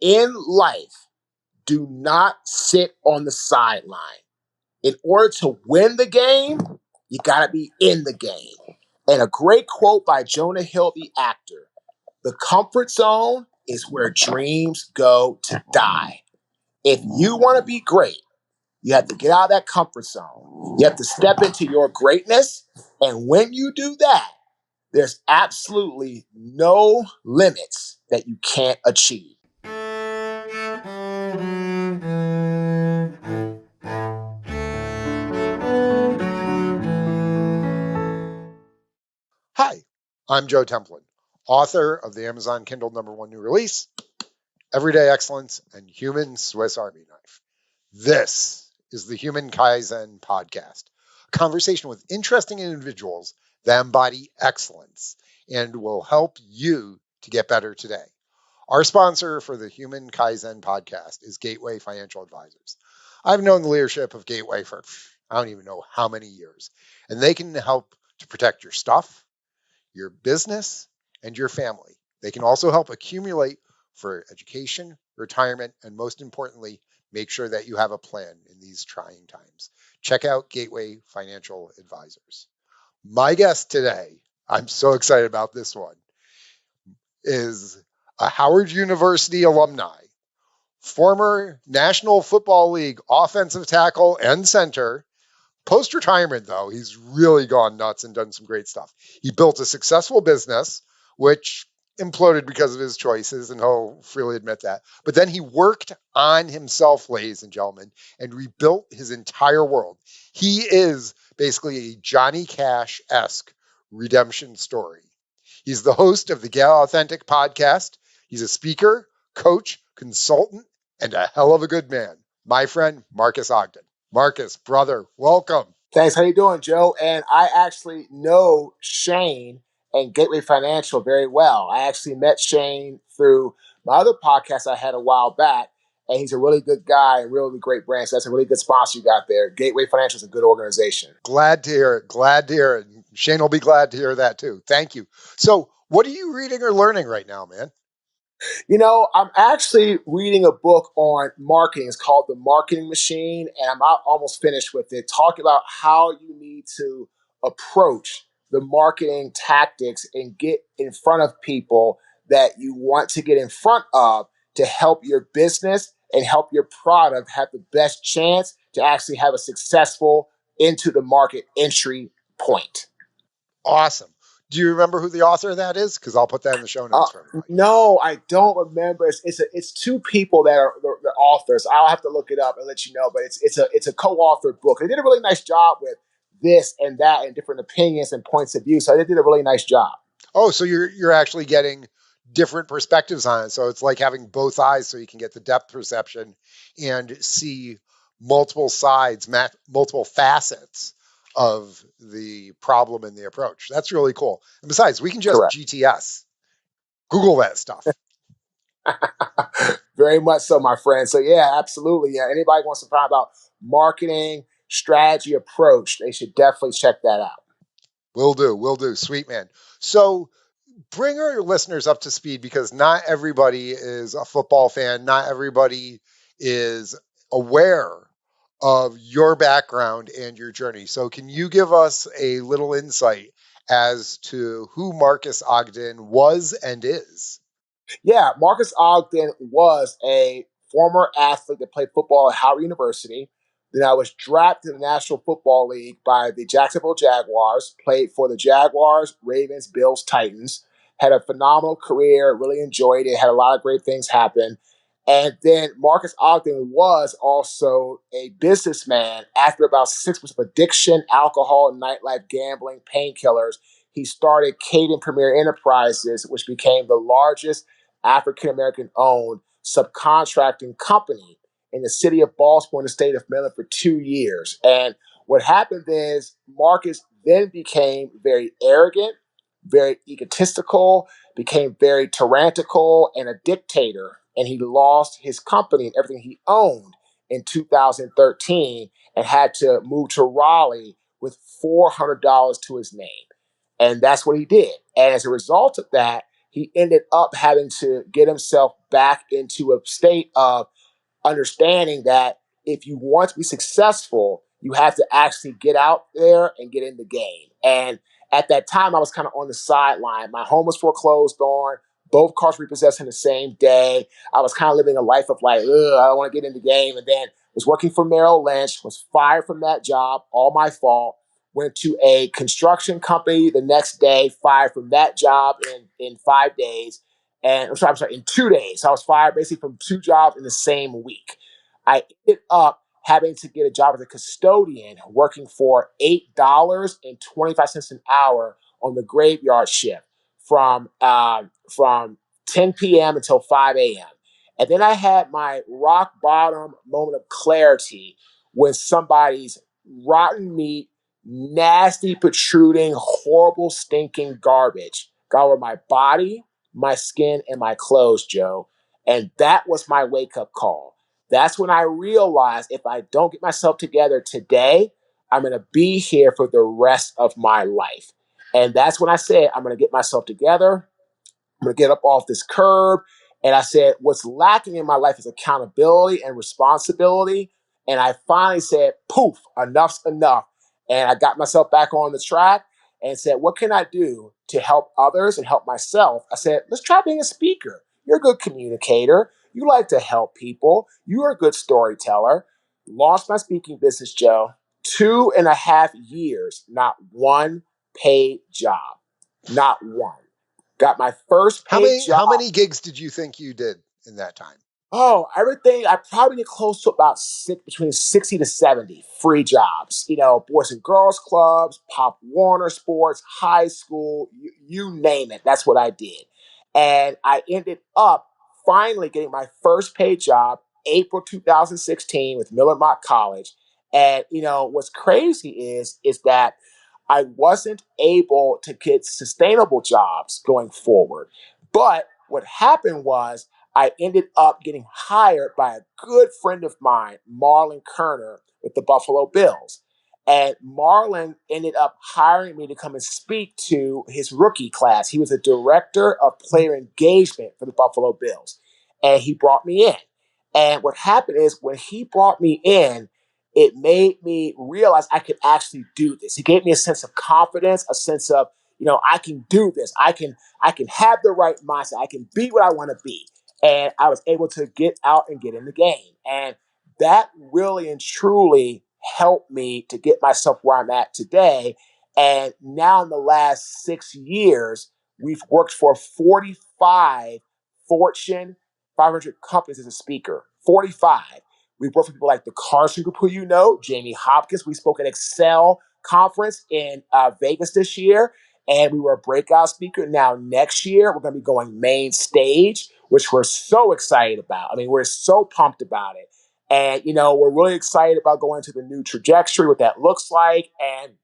in life, do not sit on the sideline. In order to win the game, you got to be in the game. And a great quote by Jonah Hill, the actor: "The comfort zone is where dreams go to die." If you want to be great, you have to get out of that comfort zone. You have to step into your greatness. And when you do that, there's absolutely no limits that you can't achieve. Hi, I'm Joe Templin, author of the Amazon Kindle #1 new release, Everyday Excellence and Human Swiss Army Knife. This is the Human Kaizen Podcast, a conversation with interesting individuals that embody excellence and will help you to get better today. Our sponsor for the Human Kaizen Podcast is Gateway Financial Advisors. I've known the leadership of Gateway for I don't even know how many years, and they can help to protect your stuff, your business, and your family. They can also help accumulate for education, retirement, and most importantly, make sure that you have a plan in these trying times. Check out Gateway Financial Advisors. My guest today, I'm so excited about this one, is a Howard University alumni, former National Football League offensive tackle and center. Post-retirement, though, he's really gone nuts and done some great stuff. He built a successful business, which imploded because of his choices, and he'll freely admit that. But then he worked on himself, ladies and gentlemen, and rebuilt his entire world. He is basically a Johnny Cash-esque redemption story. He's the host of the Get Authentic podcast. He's a speaker, coach, consultant, and a hell of a good man. My friend, Marques Ogden. Marques, brother, welcome. Thanks. How you doing, Joe? And I actually know Shane and Gateway Financial very well. I actually met Shane through my other podcast I had a while back, and he's a really good guy and really great brand. So that's a really good sponsor you got there. Gateway Financial is a good organization. Glad to hear it. Glad to hear it. Shane will be glad to hear that too. Thank you. So what are you reading or learning right now, man? You know, I'm actually reading a book on marketing. It's called The Marketing Machine, and I'm almost finished with it, talking about how you need to approach the marketing tactics and get in front of people that you want to get in front of to help your business and help your product have the best chance to actually have a successful into the market entry point. Awesome. Do you remember who the author of that is? Because I'll put that in the show notes for everybody. No, I don't remember. It's two people that are the authors. I'll have to look it up and let you know. But it's a co-authored book. They did a really nice job with this and that and different opinions and points of view. So they did a really nice job. Oh, so you're actually getting different perspectives on it. So it's like having both eyes, so you can get the depth perception and see multiple sides, multiple facets of the problem and the approach. That's really cool. And besides, we can just Correct. GTS. Google that stuff. Very much so, my friend. So yeah, absolutely. Yeah. Anybody wants to find out marketing, strategy, approach, they should definitely check that out. Will do. Sweet man. So bring our listeners up to speed, because not everybody is a football fan. Not everybody is aware of your background and your journey. So can you give us a little insight as to who Marques Ogden was and is? Yeah, Marques Ogden was a former athlete that played football at Howard University. Then I was drafted in the National Football League by the Jacksonville Jaguars, played for the Jaguars, Ravens, Bills, Titans, had a phenomenal career, really enjoyed it, had a lot of great things happen. And then Marques Ogden was also a businessman after about 6 months of addiction, alcohol, nightlife, gambling, painkillers. He started Caden Premier Enterprises, which became the largest African-American owned subcontracting company in the city of Baltimore in the state of Maryland for 2 years. And what happened is Marques then became very arrogant, very egotistical, became very tyrannical and a dictator. And he lost his company and everything he owned in 2013 and had to move to Raleigh with $400 to his name. And that's what he did. And as a result of that, he ended up having to get himself back into a state of understanding that if you want to be successful, you have to actually get out there and get in the game. And at that time, I was kind of on the sideline. My home was foreclosed on. Both cars repossessed in the same day. I was kind of living a life of like, ugh, I don't want to get in the game. And then was working for Merrill Lynch, was fired from that job, all my fault. Went to a construction company the next day, fired from that job in 5 days. And I'm sorry, in 2 days. So I was fired basically from two jobs in the same week. I ended up having to get a job as a custodian working for $8.25 an hour on the graveyard shift from 10 p.m. until 5 a.m. And then I had my rock bottom moment of clarity when somebody's rotten meat, nasty, protruding, horrible, stinking garbage got over my body, my skin, and my clothes, Joe. And that was my wake up call. That's when I realized if I don't get myself together today, I'm going to be here for the rest of my life. And that's when I said, I'm going to get myself together. I'm going to get up off this curb. And I said, what's lacking in my life is accountability and responsibility. And I finally said, poof, enough's enough. And I got myself back on the track and said, what can I do to help others and help myself? I said, let's try being a speaker. You're a good communicator. You like to help people. You're a good storyteller. Launched my speaking business, Joe. 2.5 years, not one paid job. Not one. Got my first How paid many job. how many gigs did you think you did in that time? Oh, everything. I probably did close to about between 60 to 70 free jobs. You know, Boys and Girls Clubs, Pop Warner Sports, high school, you name it. That's what I did. And I ended up finally getting my first paid job April 2016 with Miller Mock College. And, you know, what's crazy is that I wasn't able to get sustainable jobs going forward. But what happened was I ended up getting hired by a good friend of mine, Marlon Kerner, with the Buffalo Bills. And Marlon ended up hiring me to come and speak to his rookie class. He was a director of player engagement for the Buffalo Bills. And he brought me in. And what happened is when he brought me in, it made me realize I could actually do this. He gave me a sense of confidence, a sense of, you know, I can do this. I can have the right mindset. I can be what I want to be. And I was able to get out and get in the game. And that really and truly helped me to get myself where I'm at today. And now in the last 6 years, we've worked for 45 Fortune 500 companies as a speaker. 45. We've worked for people like the Carson Group, who you know, Jamie Hopkins. We spoke at Excel conference in Vegas this year, and we were a breakout speaker. Now, next year, we're going to be going main stage, which we're so excited about. I mean, we're so pumped about it. And, you know, we're really excited about going to the new trajectory, what that looks like. And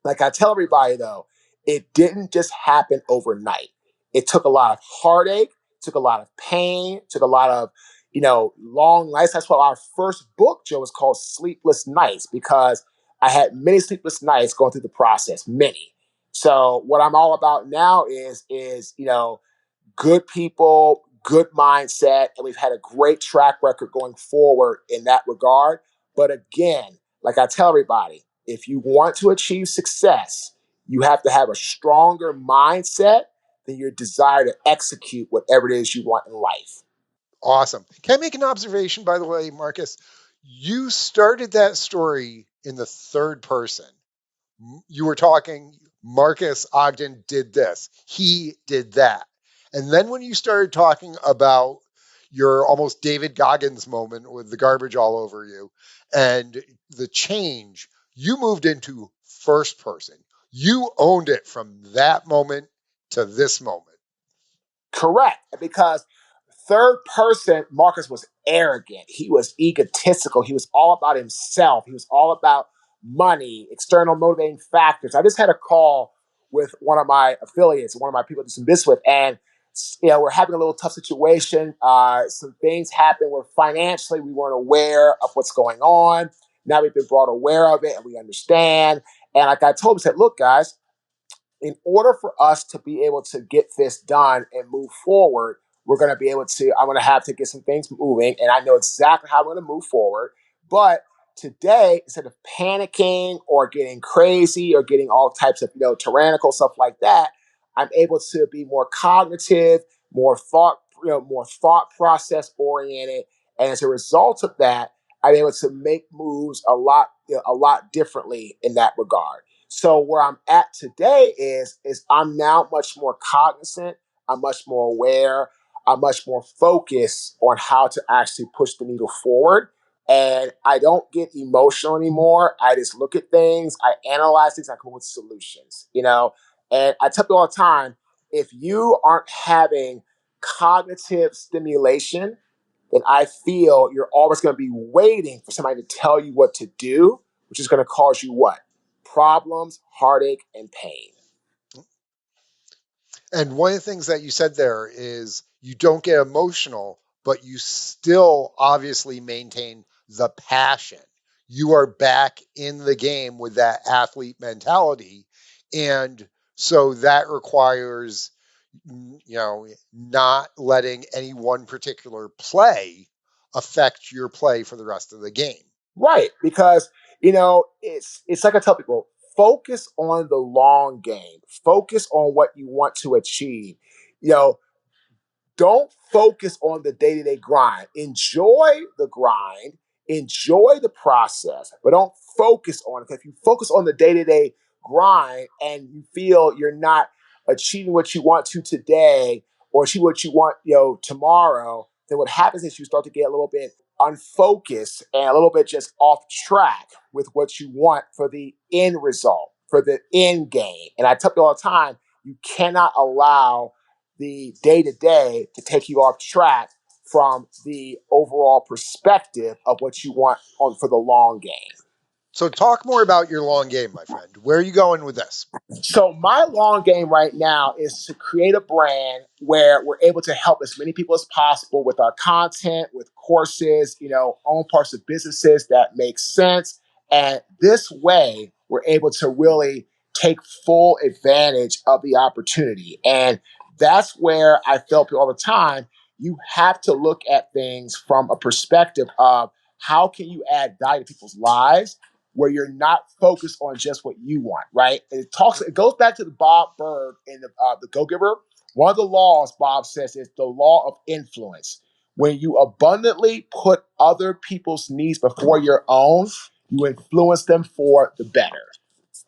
like I tell everybody, though, it didn't just happen overnight. It took a lot of heartache, took a lot of pain, took a lot of, you know, long nights. That's why our first book, Joe, is called Sleepless Nights, because I had many sleepless nights going through the process, many. So what I'm all about now is, you know, good people, good mindset, and we've had a great track record going forward in that regard. But again, like I tell everybody, if you want to achieve success, you have to have a stronger mindset than your desire to execute whatever it is you want in life. Awesome. Can I make an observation, by the way, Marcus? You started that story in the third person. You were talking, Marques Ogden did this, he did that. And then when you started talking about your almost David Goggins moment with the garbage all over you and the change, you moved into first person. You owned it from that moment to this moment. Correct. Because third person, Marcus was arrogant. He was egotistical. He was all about himself. He was all about money, external motivating factors. I just had a call with one of my affiliates, one of my people I do some business with, and you know, we're having a little tough situation. Some things happened where financially we weren't aware of what's going on. Now we've been brought aware of it and we understand. And like I told him, I said, look, guys, in order for us to be able to get this done and move forward, I'm going to have to get some things moving. And I know exactly how I'm going to move forward. But today, instead of panicking or getting crazy or getting all types of, tyrannical stuff like that, I'm able to be more cognitive, more thought process oriented. And as a result of that, I'm able to make moves a lot differently in that regard. So where I'm at today is I'm now much more cognizant. I'm much more aware. I'm much more focused on how to actually push the needle forward. And I don't get emotional anymore. I just look at things, I analyze things, I come up with solutions, And I tell people all the time, if you aren't having cognitive stimulation, then I feel you're always going to be waiting for somebody to tell you what to do, which is going to cause you what? Problems, heartache, and pain. And one of the things that you said there is you don't get emotional, but you still obviously maintain the passion. You are back in the game with that athlete mentality. And so that requires, not letting any one particular play affect your play for the rest of the game. Right, because it's like I tell people, focus on the long game. Focus on what you want to achieve. You know, don't focus on the day-to-day grind. Enjoy the grind, enjoy the process, but don't focus on it. If you focus on the day-to-day grind and you feel you're not achieving what you want to today or achieve what you want, tomorrow, then what happens is you start to get a little bit unfocused and a little bit just off track with what you want for the end result, for the end game. And I tell you all the time, you cannot allow the day to day to take you off track from the overall perspective of what you want on for the long game. So talk more about your long game, my friend. Where are you going with this? So my long game right now is to create a brand where we're able to help as many people as possible with our content, with courses, own parts of businesses that make sense. And this way, we're able to really take full advantage of the opportunity. And that's where I tell people all the time, you have to look at things from a perspective of how can you add value to people's lives where you're not focused on just what you want, right? It goes back to the Bob Berg in the Go Giver. One of the laws, Bob says, is the law of influence. When you abundantly put other people's needs before your own, you influence them for the better.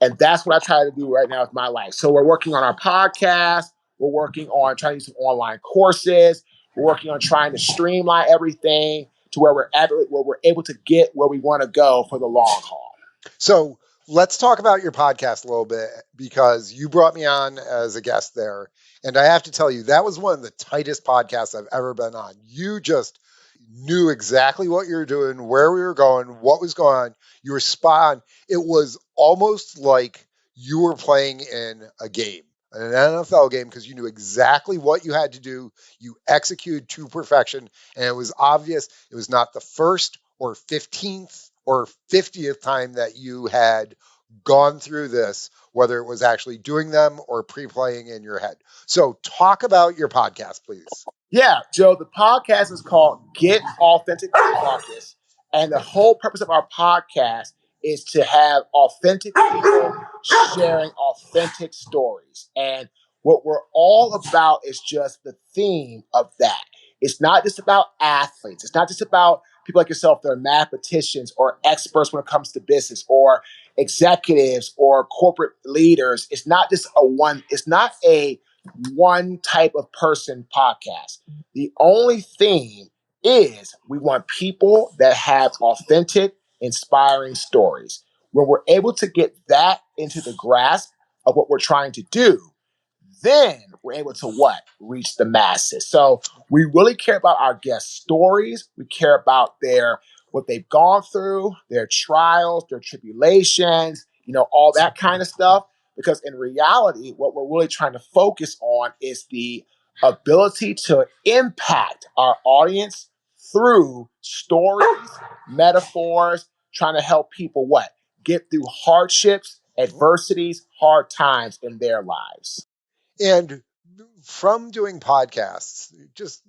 And that's what I try to do right now with my life. So we're working on our podcast. We're working on trying to do some online courses. We're working on trying to streamline everything to where we're able to get where we want to go for the long haul. So let's talk about your podcast a little bit because you brought me on as a guest there. And I have to tell you, that was one of the tightest podcasts I've ever been on. You just knew exactly what you were doing, where we were going, what was going on. You were spot on. It was almost like you were playing in a game, an NFL game, because you knew exactly what you had to do. You executed to perfection. And it was obvious it was not the first or 15th or 50th time that you had gone through this, whether it was actually doing them or pre-playing in your head. So talk about your podcast, please. Yeah, Joe, the podcast is called Get Authentic with Marcus. And the whole purpose of our podcast is to have authentic people sharing authentic stories. And what we're all about is just the theme of that. It's not just about athletes. It's not just about people like yourself that are mathematicians or experts when it comes to business or executives or corporate leaders. It's not a one type of person podcast. The only theme is we want people that have authentic, inspiring stories. When we're able to get that into the grasp of what we're trying to do, then we're able to what? Reach the masses. So we really care about our guest stories. We care about what they've gone through, their trials, their tribulations, all that kind of stuff. Because in reality, what we're really trying to focus on is the ability to impact our audience through stories, metaphors, trying to help people what? Get through hardships adversities, hard times in their lives. And from doing podcasts, just,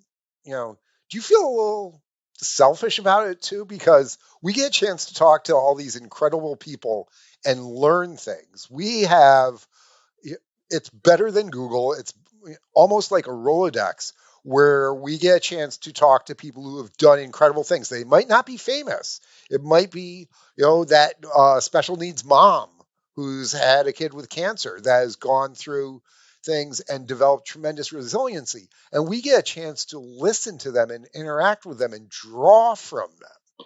do you feel a little selfish about it too? Because we get a chance to talk to all these incredible people and learn things. It's better than Google. It's almost like a Rolodex where we get a chance to talk to people who have done incredible things. They might not be famous. It might be, that special needs mom who's had a kid with cancer that has gone through things and developed tremendous resiliency. And we get a chance to listen to them and interact with them and draw from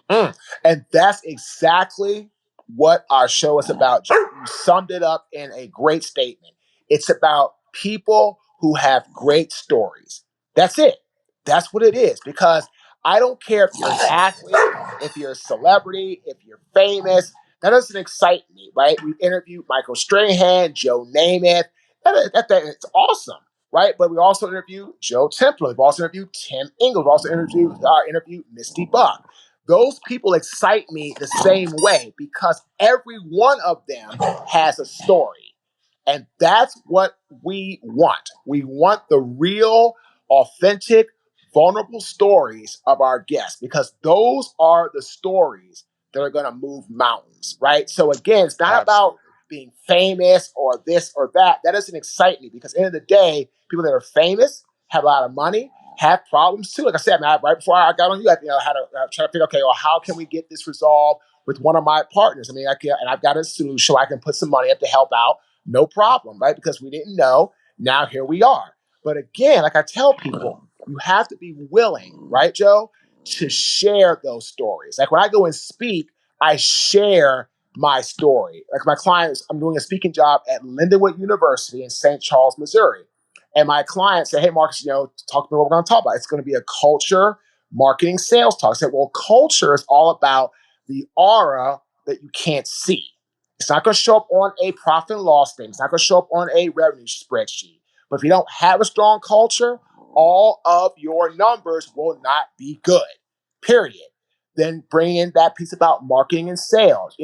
them. And that's exactly what our show is about. You summed it up in a great statement. It's about people who have great stories. That's it. That's what it is. Because I don't care if you're an athlete, if you're a celebrity, if you're famous. That doesn't excite me, right? We interviewed Michael Strahan, Joe Namath. It's awesome, right? But we also interviewed Joe Templin. We've also interviewed Tim Engel. We've also interviewed Misty Buck. Those people excite me the same way because every one of them has a story. And that's what we want. We want the real, authentic, vulnerable stories of our guests because those are the stories that are going to move mountains, right? So again, it's not about Absolutely. being famous or this or that. That doesn't excite me because at the end of the day, people that are famous have a lot of money, have problems too. Like I said, man, right before I got on you, I had to try to figure, okay, well, how can we get this resolved with one of my partners? I mean, and I've got a solution, so I can put some money up to help out. No problem, right? Because we didn't know. Now here we are. But again, like I tell people, you have to be willing, right, Joe, to share those stories. Like when I go and speak, I share my story. Like my clients, I'm doing a speaking job at Lindenwood University in St. Charles, Missouri. And my client said, hey, Marques, talk to me what we're going to talk about. It's going to be a culture, marketing, sales talk. I said, well, culture is all about the aura that you can't see. It's not going to show up on a profit and loss statement. It's not going to show up on a revenue spreadsheet. But if you don't have a strong culture, all of your numbers will not be good, period. Then bring in that piece about marketing and sales.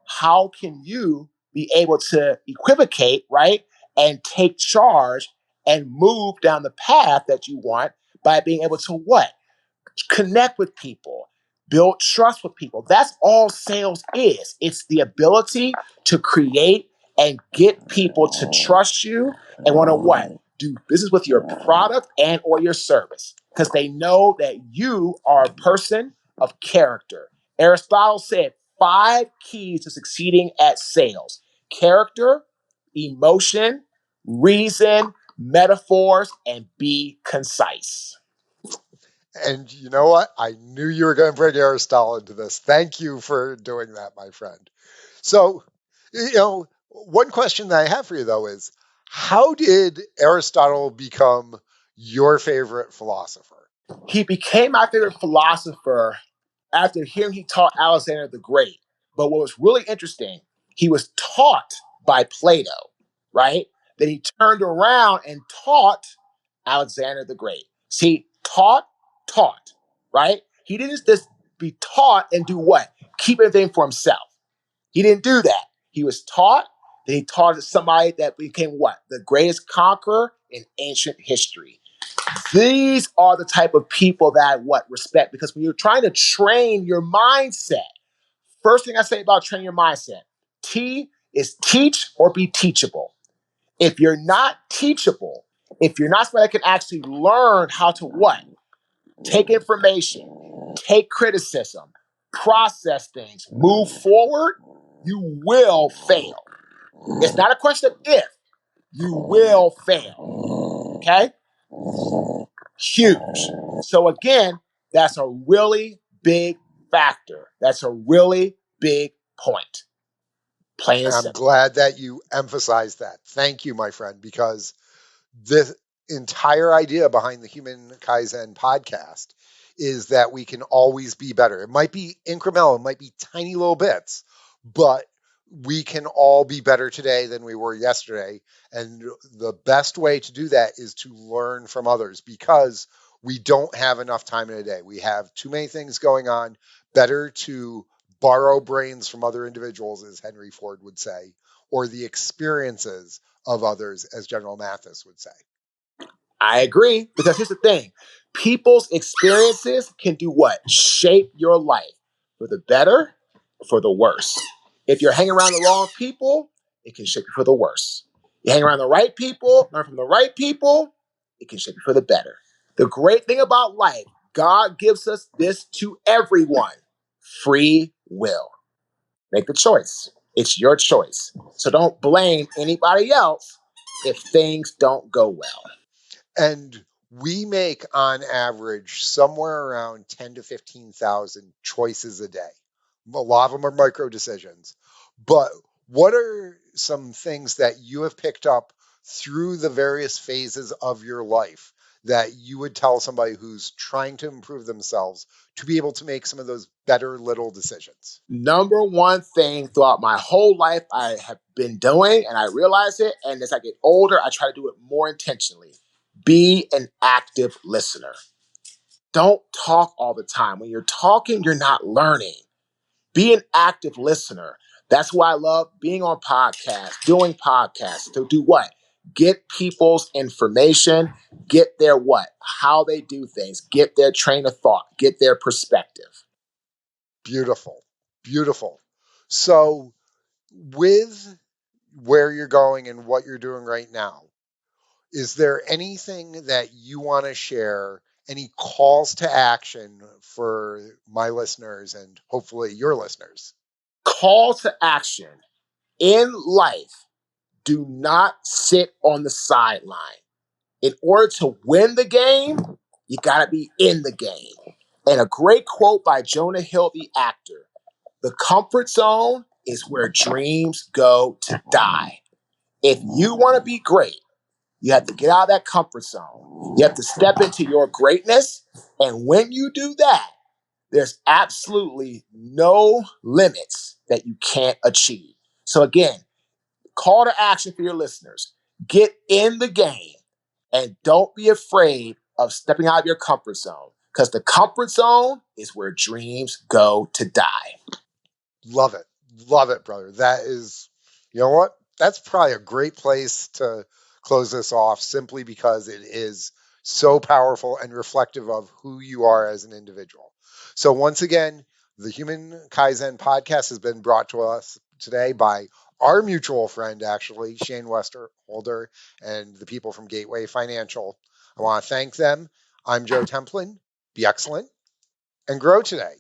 How can you be able to equivocate, right? And take charge and move down the path that you want by being able to what? Connect with people, build trust with people. That's all sales is. It's the ability to create and get people to trust you and want to what? Do business with your product and or your service because they know that you are a person of character. Aristotle said 5 keys to succeeding at sales: character, emotion, reason, metaphors, and be concise. And you know what? I knew you were going to bring Aristotle into this. Thank you for doing that, my friend. So, one question that I have for you, though, is how did Aristotle become your favorite philosopher? He became my favorite philosopher after hearing he taught Alexander the Great. But what was really interesting, he was taught by Plato, right? Then he turned around and taught Alexander the Great. See, taught, right? He didn't just be taught and do what? Keep everything for himself. He didn't do that. He was taught, then he taught somebody that became what? The greatest conqueror in ancient history. These are the type of people that I respect because when you're trying to train your mindset, first thing I say about training your mindset, T is teach or be teachable. If you're not teachable, if you're not somebody that can actually learn how to what? Take information, take criticism, process things, move forward, you will fail. It's not a question of if, you will fail. Okay? Huge. So again, that's a really big factor. That's a really big point. Plain and And I'm simple. glad that you emphasized that. Thank you, my friend, because the entire idea behind the Human Kaizen podcast is that we can always be better. It might be incremental, it might be tiny little bits, but we can all be better today than we were yesterday. And the best way to do that is to learn from others because we don't have enough time in a day. We have too many things going on. Better to borrow brains from other individuals, as Henry Ford would say, or the experiences of others, as General Mathis would say. I agree, because here's the thing. People's experiences can do what? Shape your life for the better, for the worse. If you're hanging around the wrong people, it can shape you for the worse. You hang around the right people, learn from the right people, it can shape you for the better. The great thing about life, God gives us this to everyone: free will. Make the choice. It's your choice. So don't blame anybody else if things don't go well. And we make on average somewhere around 10 to 15,000 choices a day. A lot of them are micro decisions. But what are some things that you have picked up through the various phases of your life that you would tell somebody who's trying to improve themselves to be able to make some of those better little decisions? Number one thing throughout my whole life I have been doing, and I realize it, and as I get older, I try to do it more intentionally. Be an active listener. Don't talk all the time. When you're talking, you're not learning. Be an active listener. That's why I love being on podcasts, doing podcasts. To do what? Get people's information, get their what? How they do things, get their train of thought, get their perspective. Beautiful. Beautiful. So, with where you're going and what you're doing right now, is there anything that you want to share? Any calls to action for my listeners and hopefully your listeners? Call to action. In life, do not sit on the sideline. In order to win the game, you got to be in the game. And a great quote by Jonah Hill, the actor: the comfort zone is where dreams go to die. If you want to be great, you have to get out of that comfort zone. You have to step into your greatness. And when you do that, there's absolutely no limits that you can't achieve. So, again, call to action for your listeners: get in the game and don't be afraid of stepping out of your comfort zone, because the comfort zone is where dreams go to die. Love it. Love it, brother. That is, you know what? That's probably a great place to close this off simply because it is so powerful and reflective of who you are as an individual. So, once again, the Human Kaizen podcast has been brought to us today by our mutual friend, actually, Shane Westerholder, and the people from Gateway Financial. I want to thank them. I'm Joe Templin. Be excellent and grow today.